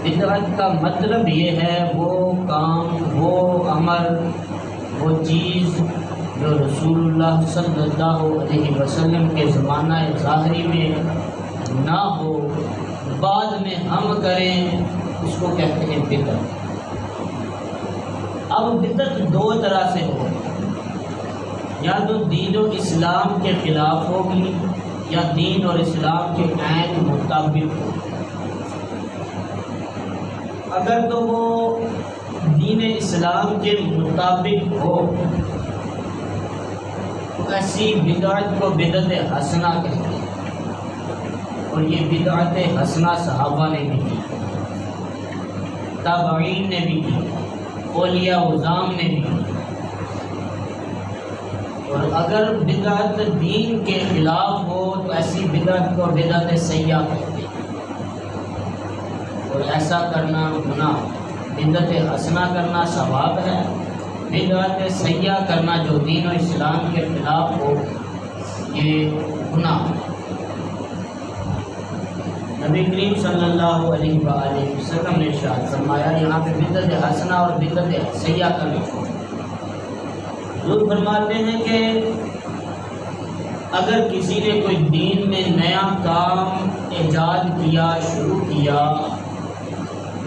بدعت کا مطلب یہ ہے وہ کام، وہ عمل، وہ چیز جو رسول اللہ صلی اللہ علیہ وسلم کے زمانہ ظاہری میں نہ ہو، بعد میں ہم کریں، اس کو کہتے ہیں بدعت۔ اب بدعت دو طرح سے ہو، یا تو دین و اسلام کے خلاف ہوگی یا دین اور اسلام کے عین مطابق ہو۔ اگر تو وہ دین اسلام کے مطابق ہو تو ایسی بدعت کو بدعت حسنہ کہتے ہیں، اور یہ بدعت حسنہ صحابہ نے بھی کی، تابعین نے بھی کی، اولیاء عظام نے بھی کی۔ اور اگر بدعت دین کے خلاف ہو تو ایسی بدعت کو بدعت سیاح کہتے ہیں، اور ایسا کرنا گناہ۔ بدعت حسنہ کرنا ثواب ہے، بدعت سیاح کرنا جو دین و اسلام کے خلاف ہو یہ گناہ۔ نبی کریم صلی اللہ علیہ وآلہ وسلم نے ارشاد فرمایا، یہاں پہ بدعت حسنہ اور بدعت سیاح کرنا۔ حضور فرماتے ہیں کہ اگر کسی نے کوئی دین میں نیا کام ایجاد کیا، شروع کیا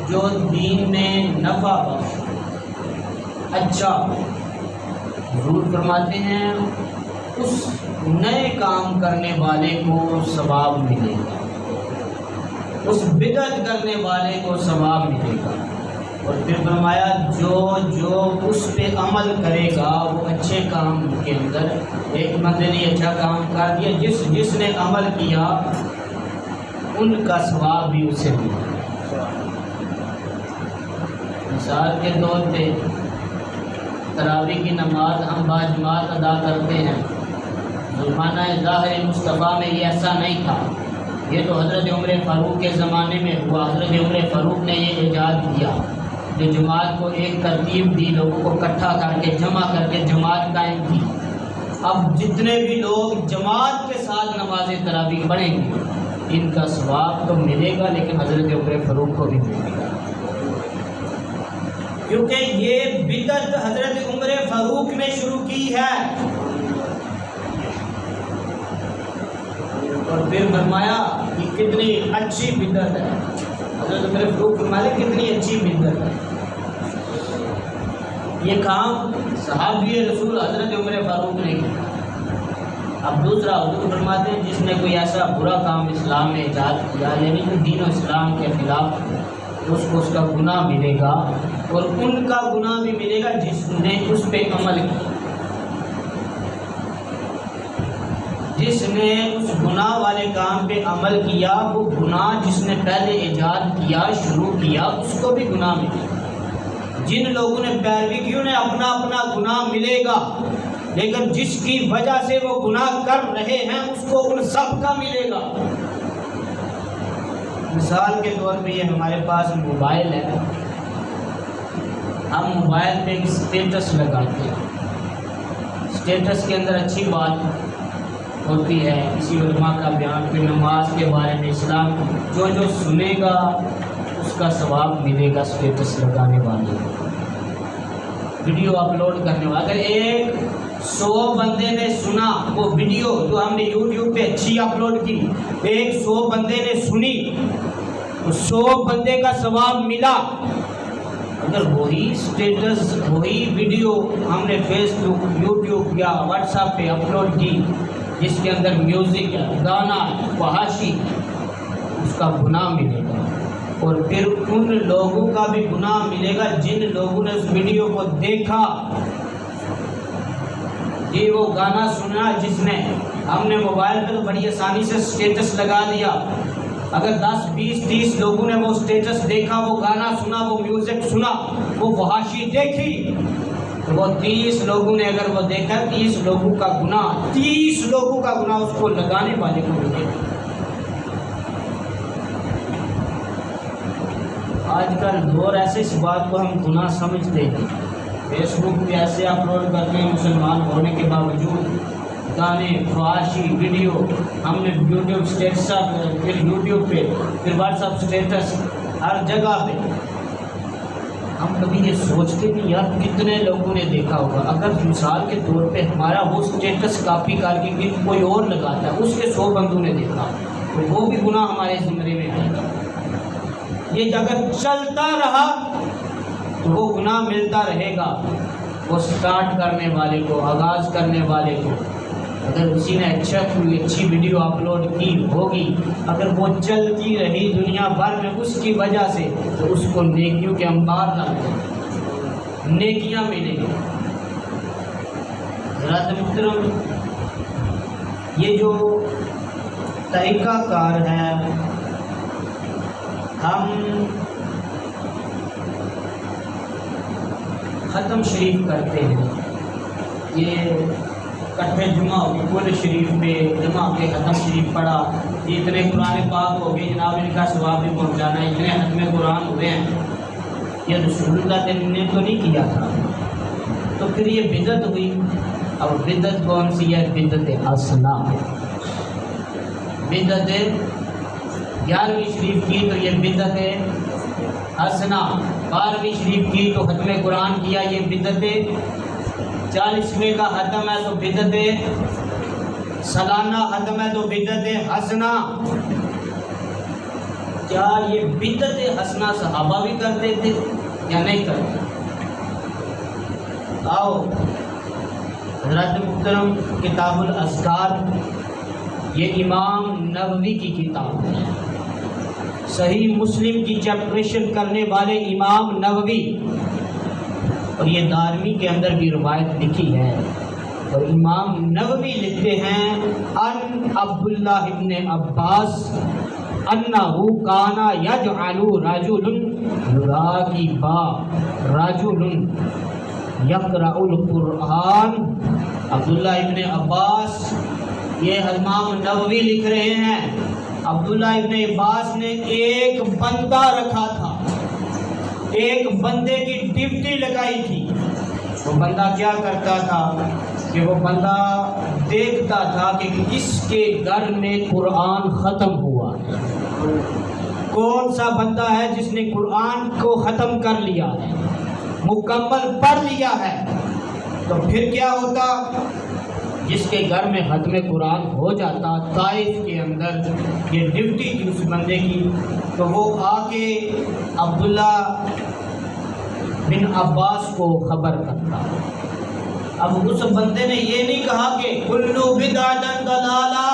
جو دین میں نفع بخش، اچھا، حضور فرماتے ہیں اس نئے کام کرنے والے کو ثواب ملے گا، اس بدعت کرنے والے کو ثواب ملے گا۔ اور پھر فرمایا جو اس پہ عمل کرے گا وہ اچھے کام کے اندر، ایک بندے نے اچھا کام کر دیا، جس نے عمل کیا ان کا ثواب بھی اسے ملے گا۔ مثال کے طور پہ تراویح کی نماز ہم باجماعت ادا کرتے ہیں، زمانہ ظاہر مصطفیٰ میں یہ ایسا نہیں تھا، یہ تو حضرت عمر فاروق کے زمانے میں ہوا۔ حضرت عمر فاروق نے یہ ایجاد کیا، جو جماعت کو ایک ترتیب دی، لوگوں کو اکٹھا کر کے جمع کر کے جماعت قائم کی۔ اب جتنے بھی لوگ جماعت کے ساتھ نماز تراویح پڑھیں گے ان کا ثواب تو ملے گا، لیکن حضرت عمر فاروق کو بھی ملے گا، کیونکہ یہ بدعت حضرت عمر فاروق نے شروع کی ہے۔ اور پھر فرمایا کہ کتنی اچھی بدعت ہے، حضرت عمر فاروق فرمایا کتنی اچھی بدعت ہے۔ یہ کام صحابی رسول حضرت عمر فاروق نے کیا۔ اب دوسرا حضور فرماتے ہیں جس نے کوئی ایسا برا کام اسلام میں ایجاد کیا، یعنی کہ دین و اسلام کے خلاف، اس کو اس کا گناہ ملے گا، اور ان کا گناہ بھی ملے گا جس نے اس پہ عمل کیا۔ جس نے اس گناہ والے کام پہ عمل کیا، وہ گناہ جس نے پہلے ایجاد کیا، شروع کیا، اس کو بھی گناہ ملے گا۔ جن لوگوں نے پیروی کی انہیں اپنا اپنا گناہ ملے گا، لیکن جس کی وجہ سے وہ گناہ کر رہے ہیں اس کو ان سب کا ملے گا۔ مثال کے طور پہ یہ ہمارے پاس موبائل ہے، ہم موبائل پہ ایک اسٹیٹس لگاتے ہیں، اسٹیٹس کے اندر اچھی بات ہوتی ہے، کسی علماء کا بیان، پھر نماز کے بارے میں، اسلام جو سنے گا اس کا ثواب ملے گا۔ اسٹیٹس لگانے والے، ویڈیو اپلوڈ کرنے والے، اگر 100 بندے نے سنا وہ ویڈیو جو ہم نے یوٹیوب پہ اچھی اپلوڈ کی، 100 بندے نے سنی، 100 بندے کا ثواب ملا۔ اگر وہی اسٹیٹس، وہی ویڈیو ہم نے فیس بک، یوٹیوب یا واٹس ایپ پہ اپلوڈ کی جس کے اندر میوزک ہے، گانا ہے، فحاشی، اس کا گناہ ملے گا۔ اور پھر ان لوگوں کا بھی گناہ ملے گا جن لوگوں نے اس ویڈیو کو دیکھا، یہ وہ گانا سنا جس نے، ہم نے موبائل پہ تو بڑی آسانی سے اسٹیٹس لگا دیا، اگر 10 20 30 لوگوں نے وہ اسٹیٹس دیکھا، وہ گانا سنا، وہ میوزک سنا، وہ فحاشی دیکھی، تو وہ 30 لوگوں نے اگر وہ دیکھا، 30 لوگوں کا گناہ، 30 لوگوں کا گناہ اس کو لگانے والے کو ملے گا۔ آج کل دور ایسے اس بات کو ہم گناہ سمجھتے ہیں، فیس بک پہ ایسے اپلوڈ کرتے ہیں مسلمان ہونے کے باوجود، گانے، فحاشی ویڈیو، ہم نے یوٹیوب اسٹیٹس، پھر یوٹیوب پہ، پھر واٹس ایپ اسٹیٹس، ہر جگہ پہ. ہم کبھی یہ سوچتے نہیں یار کتنے لوگوں نے دیکھا ہوگا، اگر مثال کے طور پہ ہمارا وہ اسٹیٹس کاپی کر کے کوئی اور لگاتا ہے، اس کے 100 بندوں نے دیکھا، تو وہ بھی گناہ ہمارے زمرے میں آئے گا. یہ اگر چلتا رہا تو وہ گناہ ملتا رہے گا. وہ سٹارٹ کرنے والے کو، آغاز کرنے والے کو، اگر اسی نے اچھی ویڈیو اپلوڈ کی ہوگی، اگر وہ چلتی رہی دنیا بھر میں اس کی وجہ سے، تو اس کو نیکیوں کے انبار لگ گئے، نیکیاں ملیں گی. حضرات محترم، یہ جو طریقہ کار ہے، ہم ختم شریف کرتے ہیں، یہ کٹھے جمعہ ہو گئی کل شریف پہ جمع کے ختم شریف پڑھا، یہ اتنے قرآن پاک ہو گئے، جناب ان کا ثواب بھی پہنچانا ہے، اتنے ختم قرآن ہوئے ہیں. یہ رسول اللہ نے تو نہیں کیا تھا، تو پھر یہ بدعت ہوئی. اب بدعت کون سی ہے؟ بدعت حسنہ. بدعت 11ویں شریف کی تو یہ بدعت حسنہ، 12ویں شریف کی تو ختم قرآن کیا، یہ بدعت 40ویں کا ختم ہے تو بدعت سالانہ ختم ہے تو بدعت حسنہ. کیا یہ بدعت حسنہ صحابہ بھی کرتے تھے یا نہیں کرتے؟ آؤ حضرات محترم، کتاب الاذکار یہ امام نووی کی کتاب ہے، صحیح مسلم کی چیپٹریشن کرنے والے امام نووی، اور یہ دارمی کے اندر بھی روایت لکھی ہے. اور امام نووی لکھتے ہیں ان عبداللہ ابن عباس انہو کانا یجعل رجل راغبا رجل یقرأ القرآن. عبداللہ ابن عباس، یہ امام نووی لکھ رہے ہیں، عبداللہ ابن عباس نے ایک بندہ رکھا تھا، ایک بندے کی ڈیوٹی لگائی تھی. وہ بندہ کیا کرتا تھا کہ وہ بندہ دیکھتا تھا کہ کس کے گھر میں قرآن ختم ہوا، کون سا بندہ ہے جس نے قرآن کو ختم کر لیا ہے، مکمل پڑھ لیا ہے. تو پھر کیا ہوتا، جس کے گھر میں ختم قرآن ہو جاتا، طائف کے اندر یہ ڈیوٹی تھی اس بندے کی، تو وہ آ کے عبداللہ بن عباس کو خبر کرتا. اب اس بندے نے یہ نہیں کہا کہ کلو بدعۃ ضلالہ،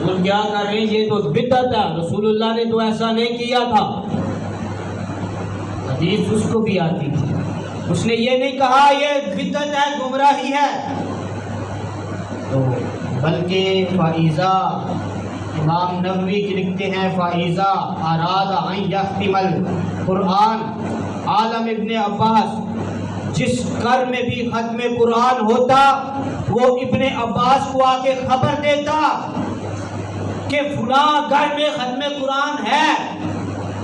وہ کیا کر رہے ہیں یہ تو بدعت ہے، رسول اللہ نے تو ایسا نہیں کیا تھا. حدیث اس کو بھی آتی تھی، اس نے یہ نہیں کہا یہ بدعت ہے، گمراہی ہے. تو بلکہ فائزہ، امام نووی لکھتے ہیں فائزہ اراد ان یختم القرآن عالم ابن عباس، جس گھر میں بھی ختم قرآن ہوتا وہ ابن عباس کو آ کے خبر دیتا کہ فلاں گھر میں ختم قرآن ہے،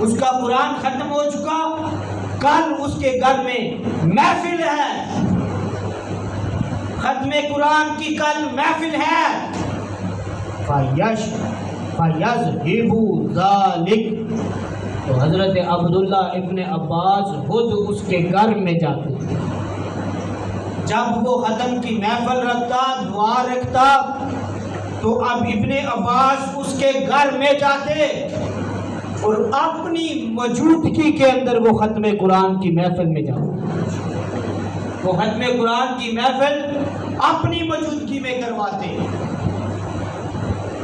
اس کا قرآن ختم ہو چکا، کل اس کے گھر میں محفل ہے، ختم قرآن کی کل محفل ہے. فَيَذْهِبُ ذَلِكَ، تو حضرت عبداللہ ابن عباس خود اس کے گھر میں جاتے. جب وہ ختم کی محفل رکھتا، دعا رکھتا، تو اب ابن عباس اس کے گھر میں جاتے اور اپنی موجودگی کے اندر وہ ختم قرآن کی محفل میں جاتے. وہ ختم قرآن کی محفل اپنی موجودگی میں کرواتے.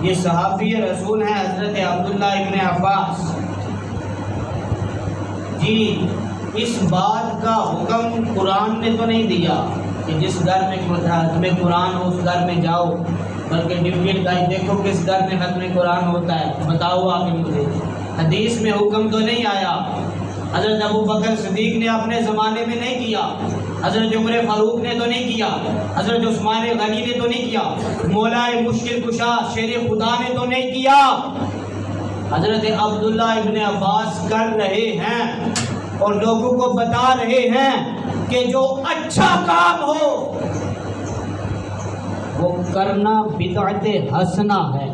یہ صحابی رسول ہیں حضرت عبداللہ ابن عباس. جی اس بات کا حکم قرآن نے تو نہیں دیا کہ جس گھر میں ختم قرآن ہو اس گھر میں جاؤ، بلکہ ڈپلیٹ گائے دیکھو کس گھر میں ختم قرآن ہوتا ہے، بتاؤ آ کے مجھے. حدیث میں حکم تو نہیں آیا. حضرت ابو بکر صدیق نے اپنے زمانے میں نہیں کیا، حضرت عمر فاروق نے تو نہیں کیا، حضرت عثمان غنی نے تو نہیں کیا، مولا مشکل کشا شیر خدا نے تو نہیں کیا. حضرت عبداللہ ابن عباس کر رہے ہیں اور لوگوں کو بتا رہے ہیں کہ جو اچھا کام ہو وہ کرنا بدعت حسنہ ہے.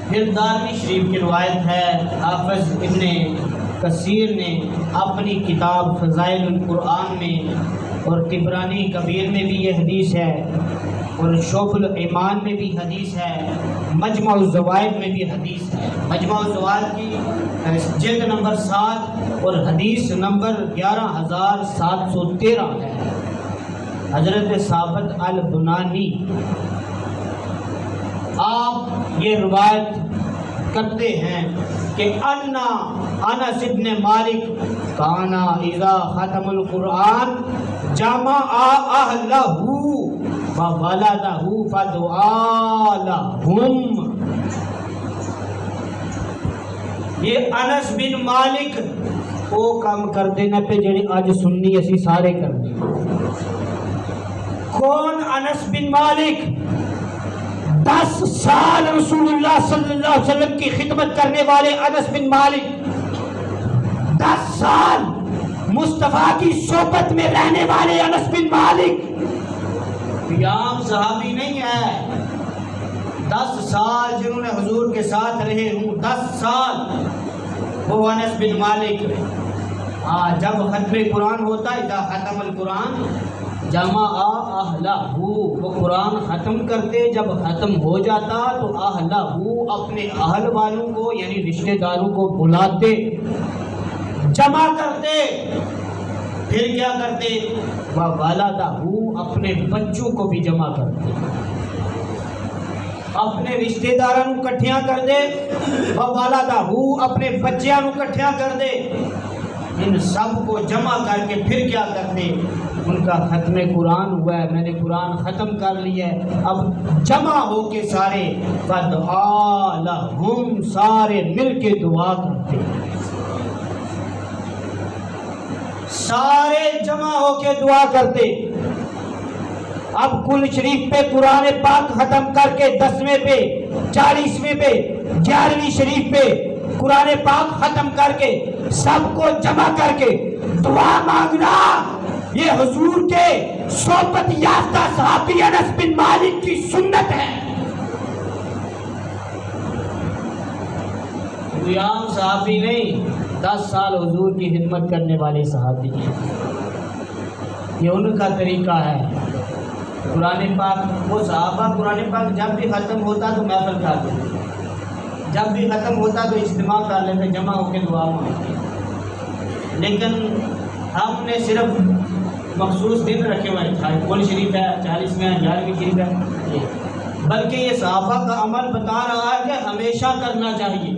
پھر دارمی شریف کی روایت ہے، حافظ ابن کثیر نے اپنی کتاب فضائل القرآن میں اور طبرانی کبیر میں بھی یہ حدیث ہے، اور شعب الایمان میں بھی حدیث ہے، مجمع الزوائد میں بھی حدیث ہے۔ مجمع الزوائد کی جلد نمبر 7 اور حدیث نمبر 11713 ہے۔ حضرت ثابت البنانی آپ یہ روایت کرتے ہیں کہ انس ابن مالک کانا اذا ختم القرآن جمع اہلہ وولدہ فدعا لہم۔ یہ انس بن مالک وہ کام کر دینا پہ جڑے آج سننی اسی سارے کر دیں۔ کون؟ انس بن مالک 10 سال رسول اللہ صلی اللہ علیہ وسلم کی خدمت کرنے والے انس بن مالک، 10 سال مصطفیٰ کی صحبت میں رہنے والے انس بن مالک عام صحابی نہیں ہے۔ 10 سال جنہوں نے حضور کے ساتھ رہے ہوں، 10 سال وہ انس بن مالک۔ جب ختم قرآن ہوتا ہے، اذا ختم القرآن جمع اہلہ، وہ قرآن ختم کرتے، جب ختم ہو جاتا تو اہلہ اپنے اہل والوں کو یعنی رشتہ داروں کو بلاتے، جمع کرتے، پھر کیا کرتے؟ وولدہ، اپنے بچوں کو بھی جمع کرتے، اپنے رشتہ داروں کٹھیاں کر دے، وولدہ اپنے بچیاں کٹھیاں کر دے، ان سب کو جمع کر کے پھر کیا کرتے؟ ان کا ختم قرآن ہوا ہے، میں نے قرآن ختم کر لیا ہے، اب جمع ہو کے سارے فدعا لہم، سارے مل کے دعا کرتے، سارے جمع ہو کے دعا کرتے۔ اب کل شریف پہ قرآن پاک ختم کر کے 10ویں پہ 40ویں پہ 11ویں شریف پہ قرآن پاک ختم کر کے سب کو جمع کر کے دعا مانگنا، یہ حضور کے صحبت یافتہ صحابی انس بن مالک کی سنت ہے۔ کوئی عام صحابی نہیں، 10 سال حضور کی خدمت کرنے والے صحابی ہیں، یہ ان کا طریقہ ہے۔ قرآن پاک، وہ صحابہ قرآن پاک جب بھی ختم ہوتا تو محفل کر دیتے، جب بھی ختم ہوتا تو اجتماع کر لیتے، جمع ہو کے دعا مانگتے۔ لیکن ہم نے صرف مخصوص دن رکھے ہوئے تھا، کل شریف ہے، 40ویں ہے، 11ویں شریف ہے، بلکہ یہ صحابہ کا عمل بتا رہا ہے کہ ہمیشہ کرنا چاہیے،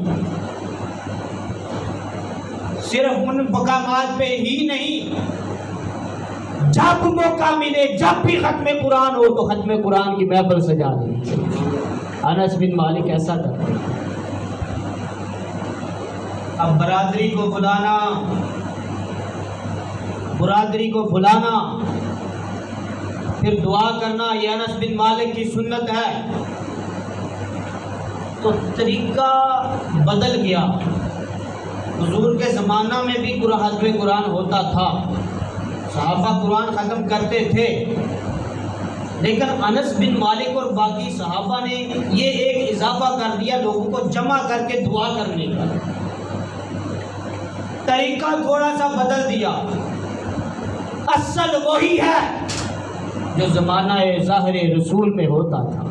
صرف ان مقامات پہ ہی نہیں، جب موقع ملے، جب بھی ختم قرآن ہو تو ختم قرآن کی محفل سجا دیں۔ انس بن مالک ایسا کرتے۔ اب برادری کو بلانا، برادری کو بلانا، پھر دعا کرنا، یہ انس بن مالک کی سنت ہے۔ تو طریقہ بدل گیا، حضور کے زمانہ میں بھی ختم قرآن ہوتا تھا، صحابہ قرآن ختم کرتے تھے، لیکن انس بن مالک اور باقی صحابہ نے یہ ایک اضافہ کر دیا، لوگوں کو جمع کر کے دعا کرنے کا طریقہ تھوڑا سا بدل دیا۔ اصل وہی ہے جو زمانہ ظاہر رسول میں ہوتا تھا،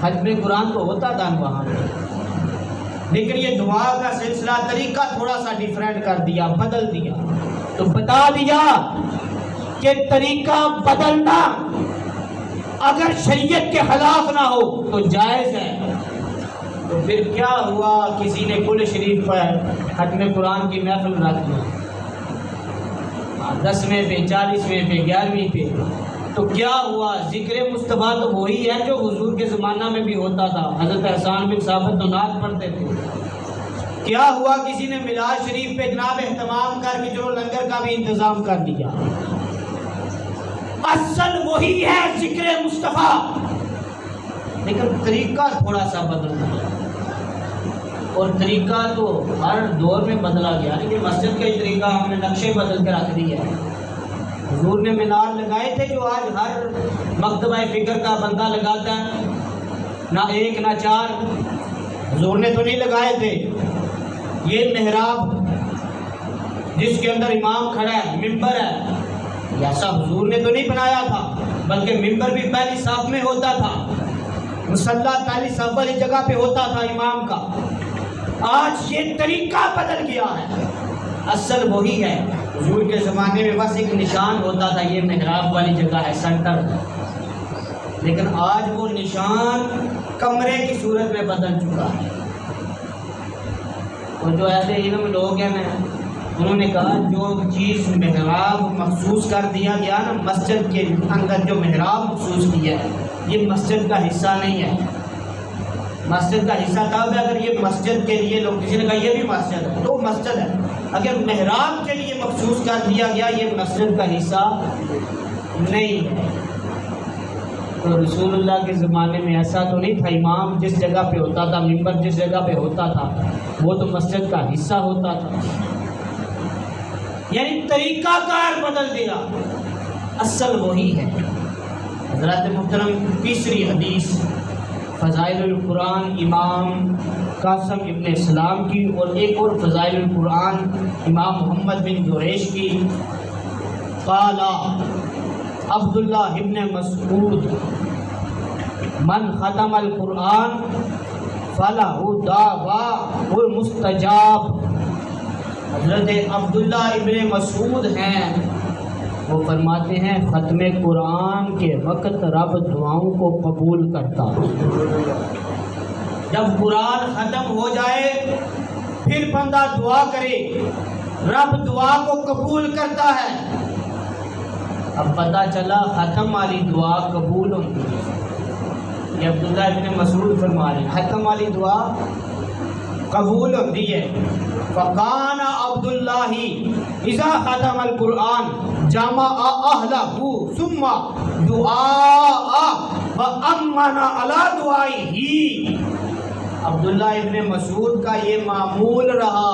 ختم قرآن تو ہوتا تھا وہاں، لیکن یہ دعا کا سلسلہ طریقہ تھوڑا سا ڈیفرنٹ کر دیا، بدل دیا۔ تو بتا دیا کہ طریقہ بدلنا اگر شریعت کے خلاف نہ ہو تو جائز ہے۔ تو پھر کیا ہوا؟ کسی نے کل شریف پر ختم قرآن کی محفل رکھ دی، 10ویں پہ 40ویں پہ 11ویں پہ، تو کیا ہوا؟ ذکر مصطفیٰ تو وہی ہے جو حضور کے زمانہ میں بھی ہوتا تھا، حضرت حسان بن ثابت تو نعت پڑھتے تھے۔ کیا ہوا؟ کسی نے میلاد شریف پہ جناب اہتمام کر کے جو لنگر کا بھی انتظام کر دیا۔ اصل وہی ہے ذکر مصطفیٰ، لیکن طریقہ تھوڑا سا بدل گیا، اور طریقہ تو ہر دور میں بدلا گیا، لیکن مسجد کا طریقہ ہم نے نقشے بدل کے رکھ دیا ہے۔ حضور نے مینار لگائے تھے جو آج ہر مکتبہ فکر کا بندہ لگاتا ہے، نہ ایک نہ چار، حضور نے تو نہیں لگائے تھے۔ یہ محراب جس کے اندر امام کھڑا ہے، ممبر ہے، یہ ایسا حضور نے تو نہیں بنایا تھا، بلکہ ممبر بھی پہلی صف میں ہوتا تھا، مصلی پہلی صف والی جگہ پہ ہوتا تھا امام کا۔ آج یہ طریقہ بدل گیا ہے، اصل وہی ہے۔ حضور کے زمانے میں بس ایک نشان ہوتا تھا، یہ محراب والی جگہ ہے، سینٹر، لیکن آج وہ نشان کمرے کی صورت میں بدل چکا ہے۔ اور جو ایسے علم لوگ ہیں نا، انہوں نے کہا جو چیز محراب مخصوص کر دیا گیا نا، مسجد کے اندر جو محراب مخصوص کیا ہے، یہ مسجد کا حصہ نہیں ہے۔ مسجد کا حصہ تب ہے اگر یہ مسجد کے لیے لوگ، کسی نے کہا یہ بھی مسجد ہے تو مسجد ہے، اگر محراب کے لیے مخصوص کر دیا گیا یہ مسجد کا حصہ نہیں ہے۔ تو رسول اللہ کے زمانے میں ایسا تو نہیں تھا، امام جس جگہ پہ ہوتا تھا، ممبر جس جگہ پہ ہوتا تھا، وہ تو مسجد کا حصہ ہوتا تھا۔ یعنی طریقہ کار بدل دیا، اصل وہی ہے۔ حضرت محترم تیسری حدیث فضائل القرآن امام قاسم ابن سلام کی، اور ایک اور فضائل القرآن امام محمد بن جریش کی۔ قال عبداللہ ابن مسعود من ختم القرآن فلہ دعوی مستجاب۔ حضرت عبداللہ ابن مسعود ہیں، وہ فرماتے ہیں ختم قرآن کے وقت رب دعاؤں کو قبول کرتا ہے۔ جب قرآن ختم ہو جائے پھر بندہ دعا کرے، رب دعا کو قبول کرتا ہے۔ اب پتہ چلا ختم والی دعا قبول ہوتی ہے، یہ عبداللہ ابن مسعود فرما رہے ہیں ختم والی دعا قبول ہوتی ہے۔ فَقَانَ عَبْدُ اللَّهِ إِذَا خَتَمَ الْقُرْآنَ جَمَعَ أَهْلَهُ ثُمَّ دُعَاءَ وَأَمَّنَ عَلَى دُعَائِهِ۔ عبداللہ ابن مسعود کا یہ معمول رہا،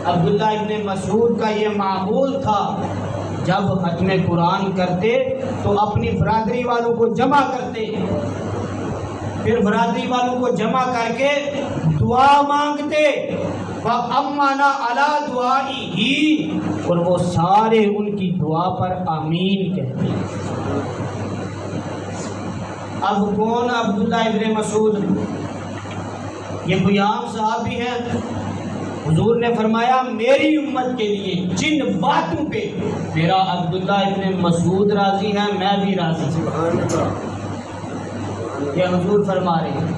عبداللہ ابن مسعود کا یہ معمول تھا، جب ختم قرآن کرتے تو اپنی برادری والوں کو جمع کرتے، پھر برادری والوں کو جمع کر کے دعا مانگتے، وَأَمَّنَ عَلَى دُعَائِهِ، اور وہ سارے ان کی دعا پر آمین کہتے۔ اب کون عبداللہ ابن مسعود؟ یہ کوئی عام صحابی ہے؟ حضور نے فرمایا میری امت کے لیے جن باتوں پہ میرا عبداللہ ابن مسعود راضی ہے میں بھی راضی ہوں۔ یہ حضور فرما رہے ہیں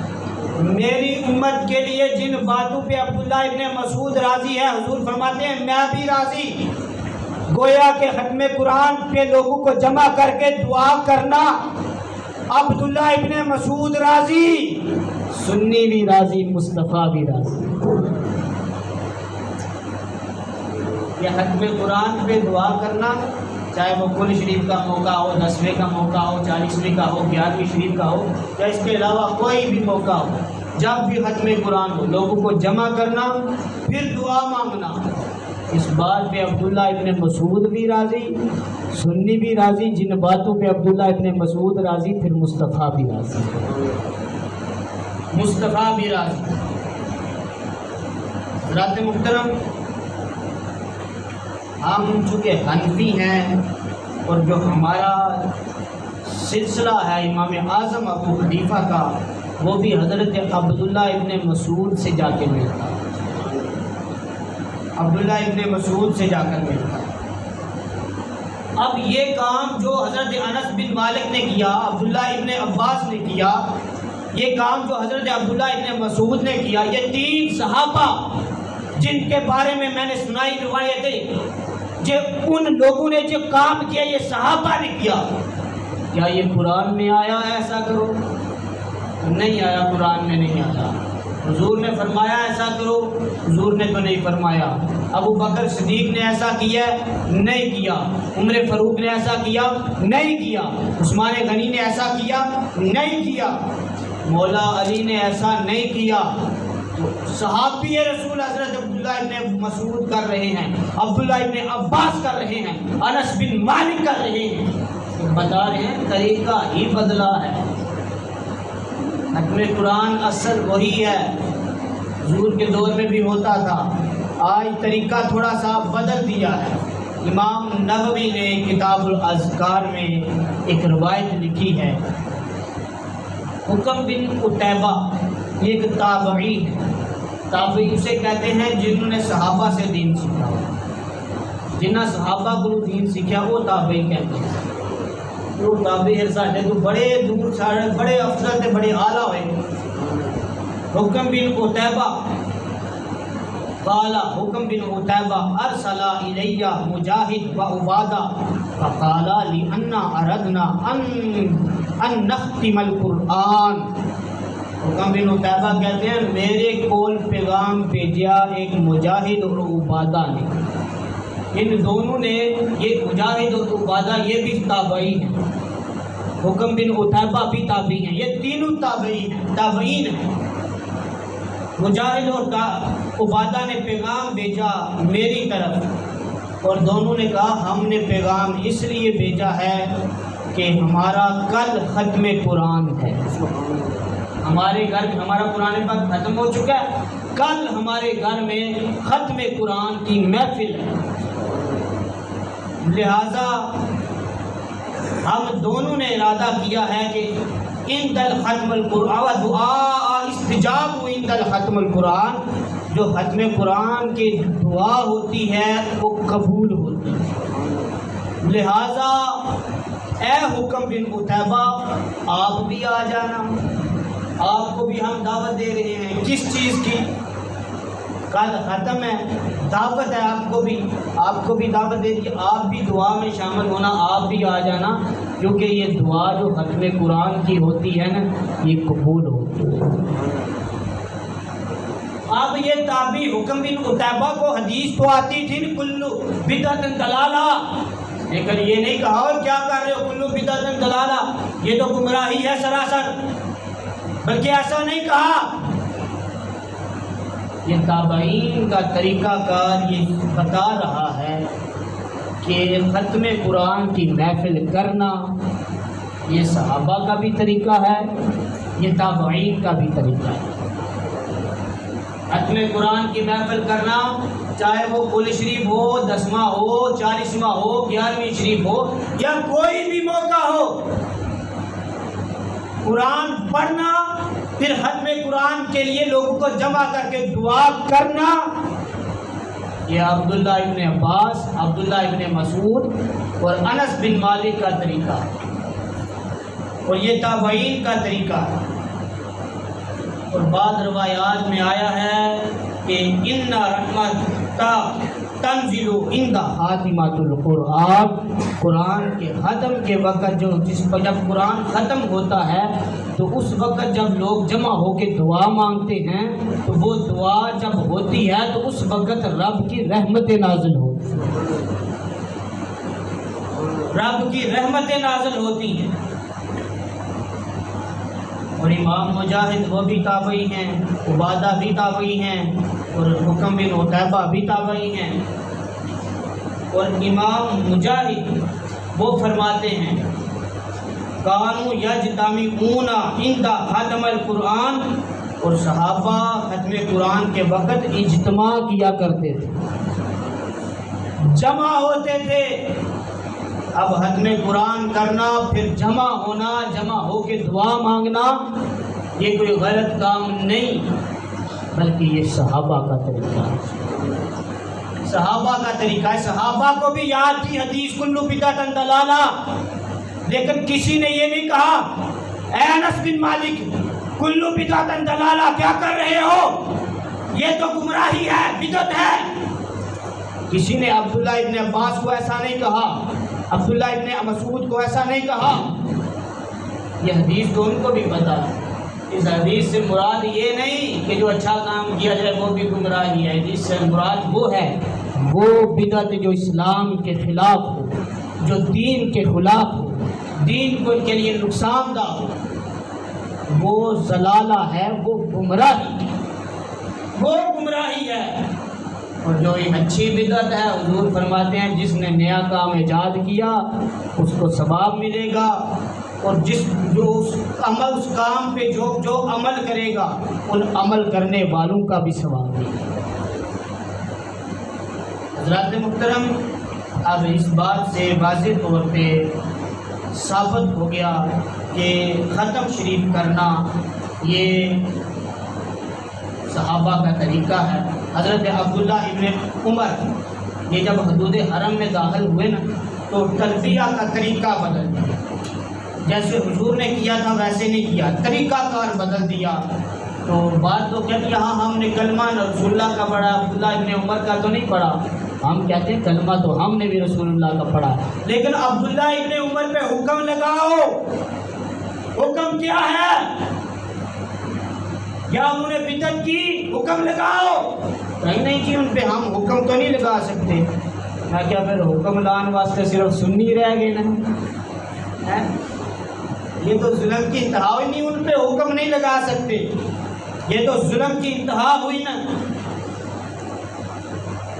میری امت کے لیے جن باتوں پہ عبداللہ ابن مسعود راضی ہے، حضور فرماتے ہیں میں بھی راضی۔ گویا کہ ختم قرآن پہ لوگوں کو جمع کر کے دعا کرنا، عبداللہ ابن مسعود راضی، سنی بھی راضی، مصطفیٰ بھی راضی۔ یہ ختم قرآن پہ دعا کرنا، چاہے وہ کل شریف کا موقع ہو، 10ویں کا موقع ہو، 40ویں کا ہو، 11ویں شریف کا ہو، یا اس کے علاوہ کوئی بھی موقع ہو، جب بھی ختم قرآن ہو لوگوں کو جمع کرنا پھر دعا مانگنا، اس بات پہ عبداللہ ابن مسعود بھی راضی، سنی بھی راضی، جن باتوں پہ عبداللہ ابن مسعود راضی پھر مصطفیٰ بھی راضی، مصطفیٰ بھی راضی۔ حضرات محترم، ہم چونکہ حنفی ہیں اور جو ہمارا سلسلہ ہے امام اعظم ابو حنیفہ کا، وہ بھی حضرت عبداللہ ابن مسعود سے جا کے ملتا، عبداللہ ابن مسعود سے جا کر ملتا۔ اب یہ کام جو حضرت انس بن مالک نے کیا، عبداللہ ابن عباس نے کیا، یہ کام جو حضرت عبداللہ ابن مسعود نے کیا، یہ 3 صحابہ جن کے بارے میں نے سنائی روایتیں، جو ان لوگوں نے جو کام کیا یہ صحابہ نے کیا، کیا یہ قرآن میں آیا ایسا کرو؟ نہیں آیا، قرآن میں نہیں آیا۔ حضور نے فرمایا ایسا کرو؟ حضور نے تو نہیں فرمایا۔ ابو بکر صدیق نے ایسا کیا؟ نہیں کیا۔ عمر فاروق نے ایسا کیا؟ نہیں کیا۔ عثمان غنی نے ایسا کیا؟ نہیں کیا۔ مولا علی نے ایسا نہیں کیا۔ صحابی رسول حضرت عبداللہ ابن مسعود کر رہے ہیں، عبداللہ ابن عباس کر رہے ہیں، انس بن مالک کر رہے ہیں، بتا رہے ہیں طریقہ ہی بدلا ہے۔ ختم قرآن اصل وہی ہے، حضور کے دور میں بھی ہوتا تھا، آج طریقہ تھوڑا سا بدل دیا ہے۔ امام نووی نے کتاب الاذکار میں ایک روایت لکھی ہے، حکم بن قتیبہ یہ ایک تابعی ہے، تابعی اسے کہتے ہیں جنہوں نے صحابہ سے دین سیکھا، جنہاں صحابہ کو دین سیکھا وہ تابعی کہتے ہیں۔ وہ تابعی ارسالے تو بڑے دور سارے بڑے افضل تھے، بڑے اعلیٰ ہوئے۔ حکم بن قتیبہ قال حکم بن قتیبہ ارسل الیہ مجاہد و عبادہ فقال لأن اردنا ان نختم القرآن۔ حکم بن قتیبہ کہتے ہیں میرے کول پیغام بھیجا ایک مجاہد اور عبادہ نے، ان دونوں نے، یہ مجاہد اور عبادہ یہ بھی تابعی ہیں، حکم بن قتیبہ بھی تابعی ہیں، یہ تینوں تابعین ہیں۔ مجاہد اور عبادہ نے پیغام بھیجا میری طرف، اور دونوں نے کہا ہم نے پیغام اس لیے بھیجا ہے کہ ہمارا کل ختم قرآن ہے، ہمارے گھر میں ہمارا قرآن پاک ختم ہو چکا ہے، کل ہمارے گھر میں ختم قرآن کی محفل ہے، لہذا ہم دونوں نے ارادہ کیا ہے کہ عند الختم القرآن دعا استجاب عند الختم القرآن، جو ختم قرآن کی دعا ہوتی ہے وہ قبول ہوتی ہے، لہذا اے حکم بن قتیبہ آپ بھی آ جانا، آپ کو بھی ہم دعوت دے رہے ہیں۔ کس چیز کی؟ کل ختم ہے، دعوت ہے، آپ کو بھی دعوت دے دی، آپ بھی دعا میں شامل ہونا، آپ بھی آ جانا، کیونکہ یہ دعا جو ختم قرآن کی ہوتی ہے نا یہ قبول ہوتی ہے۔ اب یہ تابعی حکم بن قتیبہ کو حدیث تو آتی تھی کلو بدعت ضلالہ، لیکن یہ نہیں کہا کیا کر رہے ہو کلو بدعت ضلالہ، یہ تو گمراہی ہے سراسر، بلکہ ایسا نہیں کہا۔ یہ تابعین کا طریقہ کار یہ بتا رہا ہے کہ ختم قرآن کی محفل کرنا یہ صحابہ کا بھی طریقہ ہے، یہ تابعین کا بھی طریقہ ہے۔ ختم قرآن کی محفل کرنا، چاہے وہ کل شریف ہو، 10واں ہو، 40واں ہو، 11ویں شریف ہو، یا کوئی بھی موقع ہو، قرآن پڑھنا، پھر ختم قرآن کے لیے لوگوں کو جمع کر کے دعا کرنا، یہ عبداللہ ابن عباس، عبداللہ ابن مسعود اور انس بن مالک کا طریقہ ہے، اور یہ تابعین کا طریقہ ہے۔ اور بعض روایات میں آیا ہے کہ ان رحمت تنزل عند خاتمۃ القرآن، قرآن کے ختم کے وقت جب قرآن ختم ہوتا ہے تو اس وقت جب لوگ جمع ہو کے دعا مانگتے ہیں تو وہ دعا جب ہوتی ہے تو اس وقت رب کی رحمتیں نازل ہوتی ہیں، رب کی رحمتیں نازل ہوتی ہیں۔ اور امام مجاہد وہ بھی تابعی ہیں، عبادہ بھی تابعی ہیں، اور حکم بن قتیبہ بھی تابعی ہیں۔ اور امام مجاہد وہ فرماتے ہیں کانوا یجتمعون عند ختم القرآن، اور صحابہ ختم قرآن کے وقت اجتماع کیا کرتے تھے، جمع ہوتے تھے۔ اب ختم قرآن کرنا، پھر جمع ہونا، جمع ہو کے دعا مانگنا، یہ کوئی غلط کام نہیں، بلکہ یہ صحابہ کا طریقہ ہے، صحابہ کا طریقہ ہے۔ صحابہ کو بھی یاد تھی حدیث کلو بدعت ضلالہ، لیکن کسی نے یہ نہیں کہا اے انس بن مالک کلو بدعت ضلالہ کیا کر رہے ہو، یہ تو گمراہی ہے، بدعت ہے۔ کسی نے عبداللہ ابن عباس کو ایسا نہیں کہا، عبداللہ ابن مسعود کو ایسا نہیں کہا۔ یہ حدیث تو ان کو بھی پتا ہے، اس حدیث سے مراد یہ نہیں کہ جو اچھا کام کیا جائے وہ بھی گمراہی ہے، حدیث سے مراد وہ ہے وہ بدعت جو اسلام کے خلاف ہو، جو دین کے خلاف ہو، دین کو ان کے لیے نقصان دہ ہو، وہ ضلالہ ہے، وہ گمراہی ہے۔ اور جو یہ اچھی بدعت ہے، حضور فرماتے ہیں جس نے نیا کام ایجاد کیا اس کو ثواب ملے گا، اور اس کام پہ جو عمل کرے گا ان عمل کرنے والوں کا بھی ثواب دے گا۔ حضرات محترم، اب اس بات سے واضح طور پہ ثابت ہو گیا کہ ختم شریف کرنا یہ صحابہ کا طریقہ ہے۔ حضرت عبداللہ ابن عمر یہ جب حدود حرم میں داخل ہوئے نا تو تلبیہ کا طریقہ بدل دیا، جیسے حضور نے کیا تھا ویسے نہیں کیا، طریقہ کار بدل دیا۔ تو بات تو کہتے ہیں ہاں ہم نے کلمہ رسول اللہ کا پڑھا، عبداللہ ابن عمر کا تو نہیں پڑھا۔ ہم کہتے ہیں کلمہ تو ہم نے بھی رسول اللہ کا پڑھا، لیکن عبداللہ ابن عمر پہ حکم لگاؤ، حکم کیا ہے؟ یا انہوں نے بدعت کی، حکم لگاؤ، کہیں نہیں کہ ان پہ ہم حکم تو نہیں لگا سکتے۔ میں کیا پھر حکم لان واسطے صرف سنی رہ گئے نا؟ یہ تو ظلم کی انتہا ہوئی، نہیں ان پہ حکم نہیں لگا سکتے، یہ تو ظلم کی انتہا ہوئی نا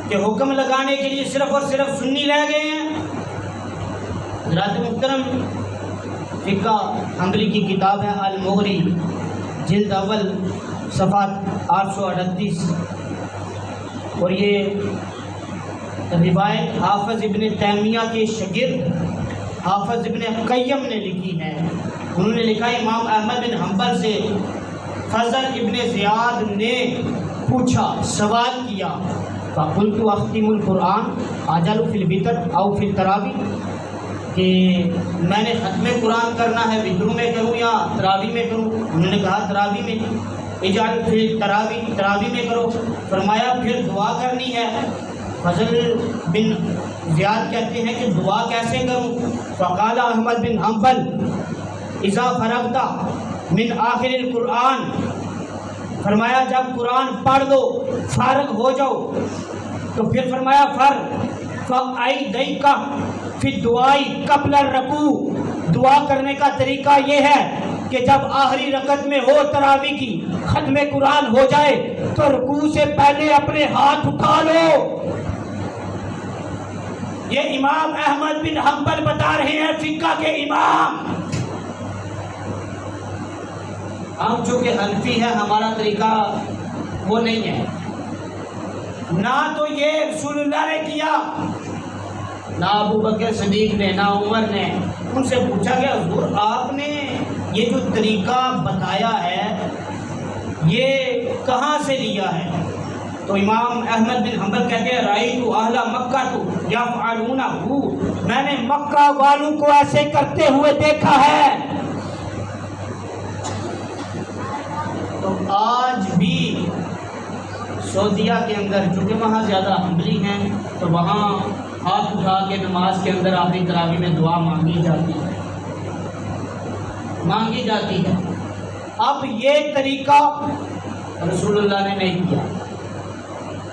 کہ حکم لگانے کے لیے صرف اور صرف سنی رہ گئے ہیں۔ حضرات محترم، فقہ حنبلی کی کتاب ہے المغنی، جلد اول صفحہ 838، اور یہ روایت حافظ ابن تیمیہ کے شاگرد حافظ ابن قیم نے لکھی ہے۔ انہوں نے لکھا امام احمد بن حنبل سے فضل ابن زیاد نے پوچھا، سوال کیا، فَقُلْتُ أَخْتِمُ الْقُرْآنَ أَجَلُ فِي الْوِتْرِ أَوْ فِي التَّرَاوِيحِ، کہ میں نے ختم قرآن کرنا ہے وتروں میں کروں یا تراویح میں کروں؟ انہوں نے کہا تراویح میں۔ اجعل فی تراویح میں کرو۔ فرمایا پھر دعا کرنی ہے۔ فضل بن زیاد کہتے ہیں کہ دعا کیسے کروں؟ فقال احمد بن حنبل اذا فرغت من آخر القرآن، فرمایا جب قرآن پڑھ دو فارغ ہو جاؤ تو پھر فرمایا فَأَيْدَيْكَ فِي الدُّعَاءِ قبل الرکوع، دعا کرنے کا طریقہ یہ ہے کہ جب آخری رکعت میں ہو تراویح کی، ختم قرآن ہو جائے تو رکوع سے پہلے اپنے ہاتھ اٹھا لو۔ یہ امام احمد بن حنبل بتا رہے ہیں، فقہ کے امام۔ ہم چونکہ حنفی ہے، ہمارا طریقہ وہ نہیں ہے، نہ تو یہ رسول اللہ نے کیا، نہ ابو بکر صدیق نے، نہ عمر نے۔ ان سے پوچھا گیا حضور آپ نے یہ جو طریقہ بتایا ہے یہ کہاں سے لیا ہے؟ تو امام احمد بن حنبل کہتے ہیں رأیت اہل مکہ یفعلونہ، میں نے مکہ والوں کو ایسے کرتے ہوئے دیکھا ہے۔ تو آج بھی سعودیہ کے اندر، چونکہ وہاں زیادہ حنبلی ہیں، تو وہاں ہاتھ اٹھا کے نماز کے اندر آخری تراویح میں دعا مانگی جاتی ہے۔ اب یہ طریقہ رسول اللہ نے نہیں کیا،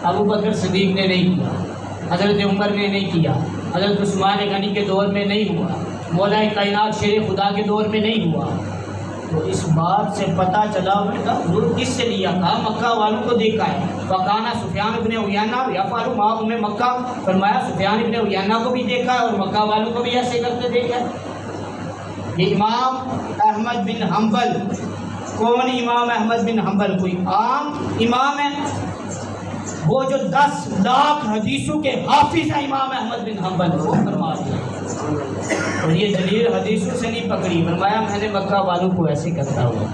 ابو بکر صدیق نے نہیں کیا، حضرت عمر نے نہیں کیا، حضرت عثمان غنی کے دور میں نہیں ہوا، مولا کائنات شیر خدا کے دور میں نہیں ہوا۔ تو اس بات سے پتہ چلا حضور کس سے لیا؟ کہا مکہ والوں کو دیکھا ہے۔ فقانا سفیان ابن عیینہ یفعل معهم میں مکہ، فرمایا سفیان ابن عیینہ کو بھی دیکھا ہے اور مکہ والوں کو بھی ایسے کرتے دیکھا ہے۔ یہ امام احمد بن حنبل، کون امام احمد بن حنبل؟ کوئی عام امام ہے؟ وہ جو 10 لاکھ حدیثوں کے حافظ ہیں امام احمد بن حنبل، وہ فرما دیا۔ اور یہ دلیل حدیثوں سے نہیں پکڑی، فرمایا میں نے مکہ والوں کو ایسے کرتا ہوا۔